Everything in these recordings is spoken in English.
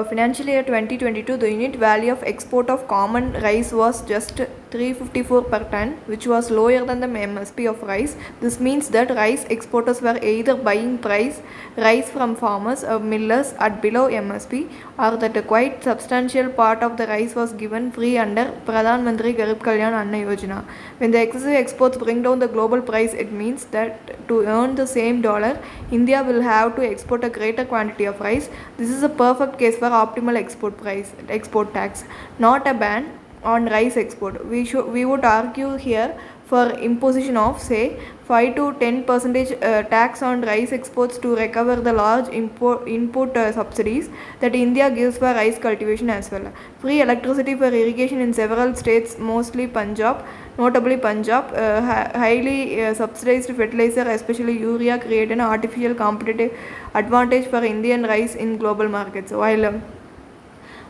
financial year 2022, the unit value of export of common rice was just 354 per ton, which was lower than the MSP of rice. This means that rice exporters were either buying rice from farmers or millers at below MSP, or that a quite substantial part of the rice was given free under Pradhan Mantri Garib Kalyan Anna Yojana. When the excessive exports bring down the global price, it means that to earn the same dollar, India will have to export a greater quantity of rice. This is a perfect case for optimal export tax, not a ban on rice export. We would argue here for imposition of say 5 to 10% tax on rice exports to recover the large input subsidies that India gives for rice cultivation as well. Free electricity for irrigation in several states, notably Punjab, highly subsidized fertilizer, especially urea, create an artificial competitive advantage for Indian rice in global markets.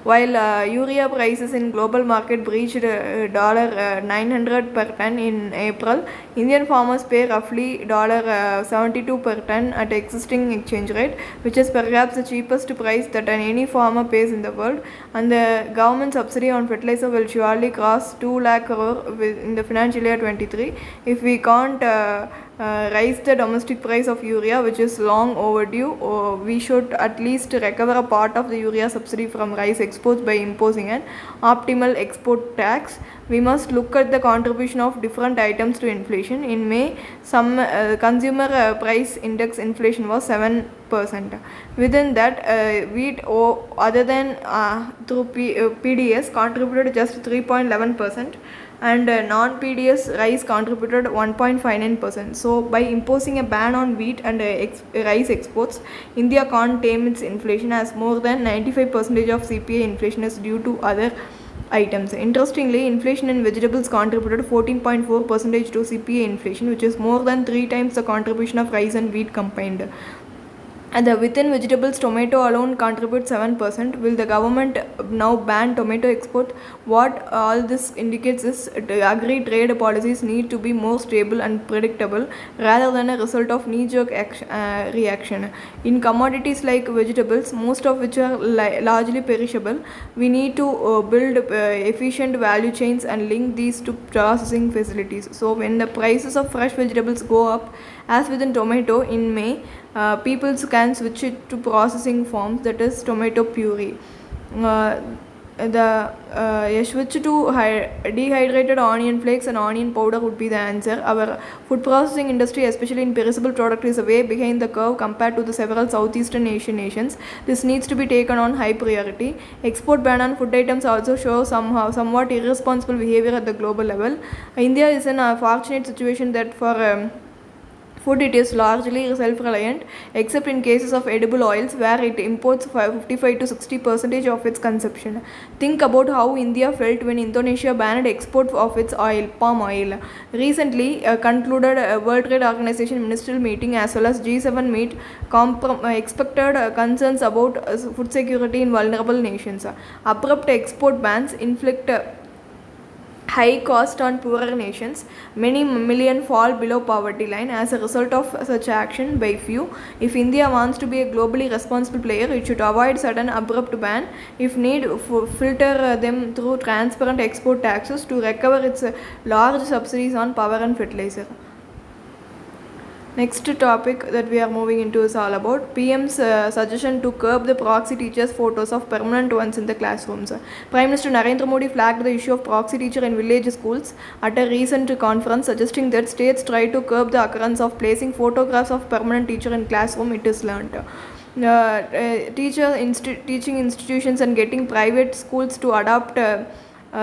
While urea prices in global market breached $900 per ton in April, Indian farmers pay roughly $72 per ton at existing exchange rate, which is perhaps the cheapest price that any farmer pays in the world. And the government subsidy on fertilizer will surely cross 2 lakh crore in the financial year 23 if we can't raise the domestic price of urea, which is long overdue. We should at least recover a part of the urea subsidy from rice exports by imposing an optimal export tax. We must look at the contribution of different items to inflation. In May, some consumer price index inflation was 7%. Within that, wheat other than through PDS contributed just 3.11%. and non-PDS rice contributed 1.59%. So by imposing a ban on wheat and rice exports, India can't tame its inflation, as more than 95% of CPI inflation is due to other items. Interestingly, inflation in vegetables contributed 14.4% to CPI inflation, which is more than 3 times the contribution of rice and wheat combined. And within vegetables, tomato alone contributes 7%. Will the government now ban tomato export? What all this indicates is agri trade policies need to be more stable and predictable rather than a result of knee-jerk reaction. In commodities like vegetables, most of which are largely perishable, we need to build efficient value chains and link these to processing facilities. So when the prices of fresh vegetables go up, as within tomato in May, people can switch it to processing forms, that is tomato puree. A switch to dehydrated onion flakes and onion powder would be the answer. Our food processing industry, especially in perishable product, is way behind the curve compared to the several Southeastern Asian nations. This needs to be taken on high priority. Export ban on food items also show somewhat irresponsible behavior at the global level. India is in a fortunate situation that for food it is largely self-reliant, except in cases of edible oils where it imports 55 to 60% of its consumption. Think about how India felt when Indonesia banned export of its palm oil. Recently concluded a World Trade Organization ministerial meeting as well as G7 meet expected concerns about food security in vulnerable nations. Abrupt export bans inflict high cost on poorer nations. Many million fall below poverty line as a result of such action by few. If India wants to be a globally responsible player, it should avoid sudden abrupt ban. If need, filter them through transparent export taxes to recover its large subsidies on power and fertilizer. Next topic that we are moving into is all about PM's suggestion to curb the proxy teachers' photos of permanent ones in the classrooms. Prime Minister Narendra Modi flagged the issue of proxy teacher in village schools at a recent conference, suggesting that states try to curb the occurrence of placing photographs of permanent teacher in classroom. It is learnt. Teaching institutions and getting private schools to adopt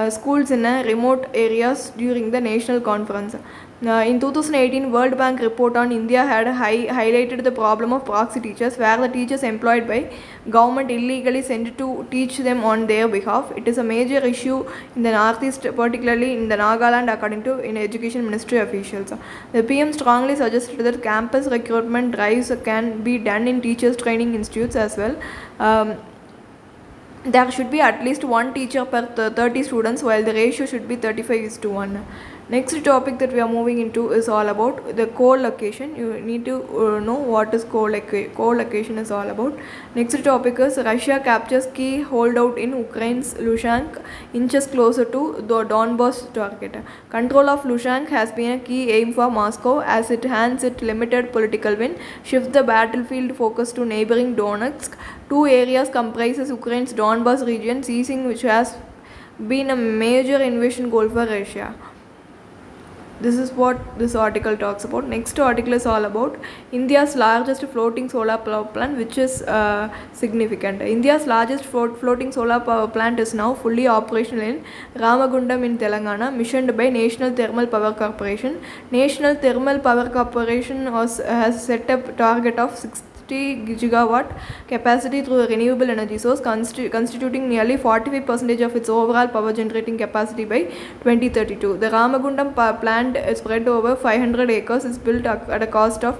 schools in remote areas during the national conference. In 2018, World Bank report on India had highlighted the problem of proxy teachers, where the teachers employed by government illegally sent to teach them on their behalf. It is a major issue in the Northeast, particularly in the Nagaland, according to Education Ministry officials. The PM strongly suggested that campus recruitment drives can be done in teachers training institutes as well. There should be at least one teacher per 30 students, while the ratio should be 35:1. Next topic that we are moving into is all about the co-location. You need to know what is co-location is all about. Next topic is Russia captures key holdout in Ukraine's Luhansk, inches closer to the Donbas target. Control of Luhansk has been a key aim for Moscow as it hands its limited political win, shifts the battlefield focus to neighboring Donetsk. Two areas comprises Ukraine's Donbas region, seizing which has been a major invasion goal for Russia. This is what this article talks about. Next article is all about India's largest floating solar power plant, which is significant. India's largest floating solar power plant is now fully operational in Ramagundam in Telangana, missioned by National Thermal Power Corporation. National Thermal Power Corporation has set up target of 60 gigawatt capacity through a renewable energy source, constituting nearly 45% of its overall power generating capacity by 2032. The Ramagundam plant is spread over 500 acres, is built at a cost of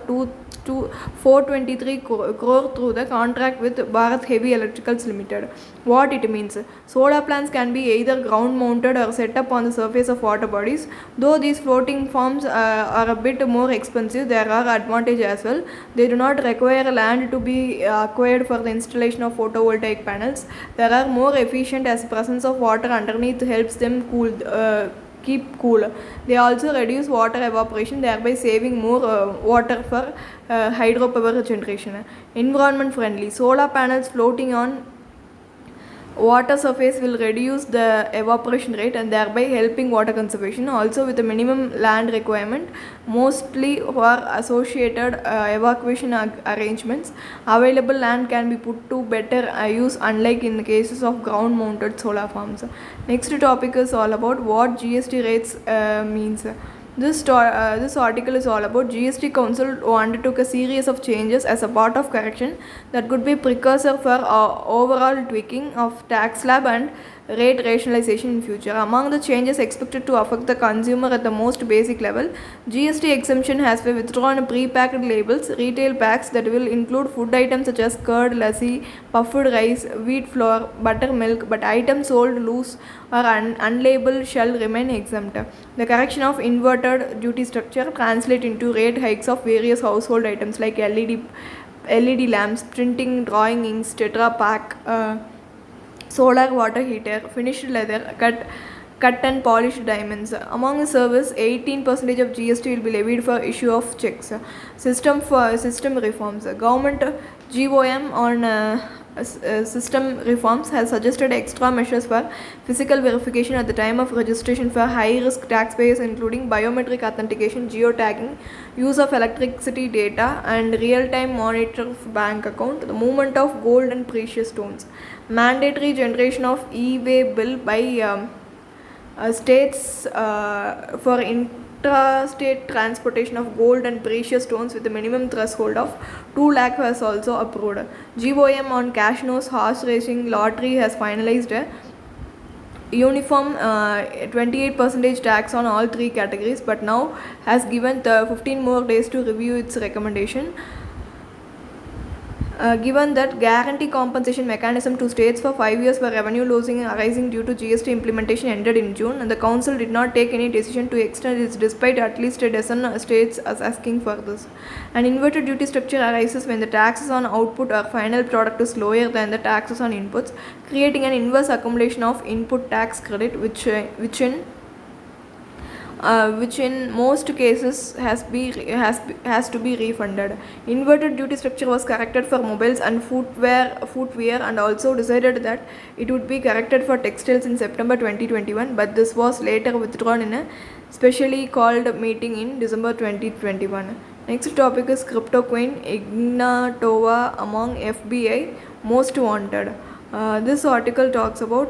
423 crore through the contract with Bharat Heavy Electricals Limited. What it means: solar plants can be either ground mounted or set up on the surface of water bodies. Though these floating farms are a bit more expensive, there are advantages as well. They do not require land to be acquired for the installation of photovoltaic panels. They are more efficient as the presence of water underneath helps them keep cool. They also reduce water evaporation, thereby saving more water for hydropower generation. Environment friendly. Solar panels floating on water surface will reduce the evaporation rate and thereby helping water conservation. Also with a minimum land requirement, mostly for associated evacuation arrangements. Available land can be put to better use, unlike in the cases of ground mounted solar farms. Next topic is all about what GST rates means. This article is all about GST Council who undertook a series of changes as a part of correction that could be precursor for overall tweaking of tax slab and rate rationalization in future. Among the changes expected to affect the consumer at the most basic level, GST exemption has been withdrawn pre-packed labels, retail packs that will include food items such as curd, lassi, puffed rice, wheat flour, buttermilk, but items sold loose or unlabeled shall remain exempt. The correction of inverted duty structure translates into rate hikes of various household items like LED lamps, printing, drawing inks, Tetra Pak, solar water heater, finished leather, cut and polished diamonds. Among the service, 18% of GST will be levied for issue of checks. System reforms. Government GOM on system reforms has suggested extra measures for physical verification at the time of registration for high-risk taxpayers, including biometric authentication, geotagging, use of electricity data, and real-time monitor of bank account, the movement of gold and precious stones. Mandatory generation of e-way bill by states for intrastate transportation of gold and precious stones with a minimum threshold of 2 lakh was also approved. GOM on casino, horse racing, lottery has finalized a uniform 28% tax on all three categories, but now has given 15 more days to review its recommendation. Given that guarantee compensation mechanism to states for 5 years for revenue losing arising due to GST implementation ended in June, and the council did not take any decision to extend it despite at least a dozen states as asking for this. An inverted duty structure arises when the taxes on output or final product is lower than the taxes on inputs, creating an inverse accumulation of input tax credit, which in most cases has to be refunded. Inverted duty structure was corrected for mobiles and footwear and also decided that it would be corrected for textiles in September 2021, but this was later withdrawn in a specially called meeting in December 2021. Next topic is crypto queen Ignatova among FBI most wanted. This article talks about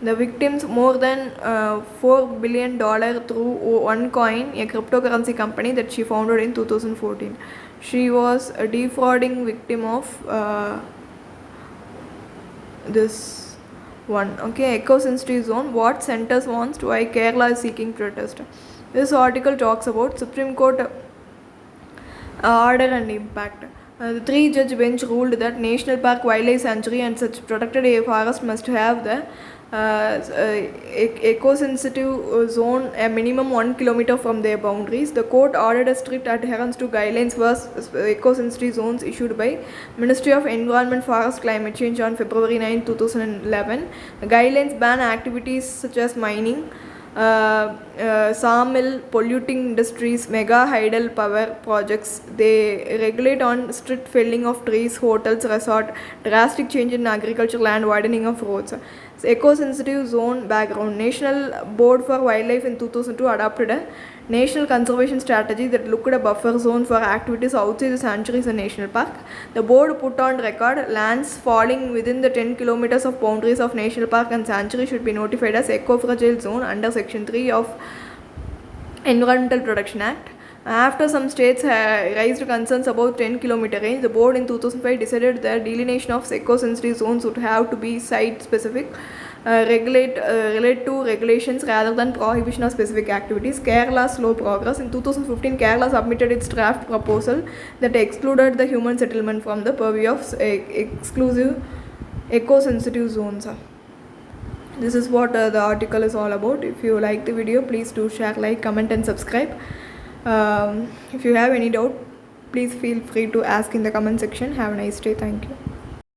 the victims more than $4 billion through OneCoin, a cryptocurrency company that she founded in 2014. She was a defrauding victim of this one. Okay, eco-sensitive zone. What centers wants to why Kerala is seeking protest. This article talks about Supreme Court order and impact. The three-judge bench ruled that National Park, Wildlife Sanctuary and such protected forest must have the eco-sensitive zone a minimum 1 kilometer from their boundaries. The court ordered a strict adherence to guidelines for eco-sensitive zones issued by Ministry of Environment, Forest, Climate Change on February 9, 2011. The guidelines ban activities such as mining, sawmill, polluting industries, mega hydel power projects. They regulate on strict felling of trees, hotels, resort, drastic change in agricultural land, widening of roads. So, eco-sensitive zone background. National Board for Wildlife in 2002 adopted a national conservation strategy that looked at a buffer zone for activities outside the sanctuaries and national park. The board put on record lands falling within the 10 kilometers of boundaries of national park and sanctuary should be notified as eco-fragile zone under section 3 of Environmental Protection Act. After some states raised concerns about 10-kilometer range, the board in 2005 decided that delineation of eco-sensitive zones would have to be site-specific, relate to regulations rather than prohibition of specific activities. Kerala slow progress. In 2015, Kerala submitted its draft proposal that excluded the human settlement from the purview of exclusive eco-sensitive zones. This is what the article is all about. If you like the video, please do share, like, comment and subscribe. If you have any doubt, please feel free to ask in the comment section. Have a nice day. Thank you.